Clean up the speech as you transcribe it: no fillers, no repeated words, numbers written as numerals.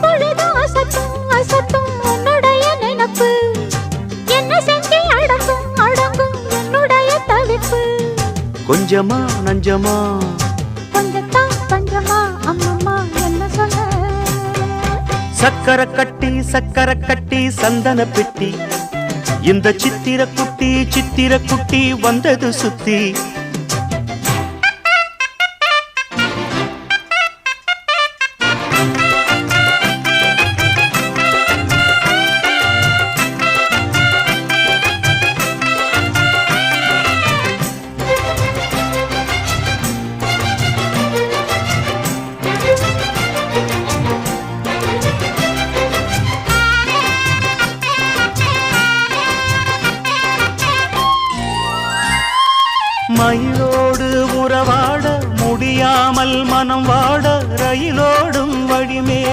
எப்பொழுதும் அசத்தும் அசத்தும் உன்னுடைய நினைப்பு என்ன செஞ்சு அடங்கும் அடங்கும் என்னுடைய தவிப்பு கொஞ்சமா நஞ்சமா கொஞ்சத்தான் பஞ்சமா அம்மம்மா என்ன சொல்ல சக்கர கட்டி சந்தன பெட்டி இந்த சித்திர குட்டி வந்தது சுத்தி மயிலோடு உறவாட முடியாமல் மனம் வாட ரயிலோடும் வழிமேல்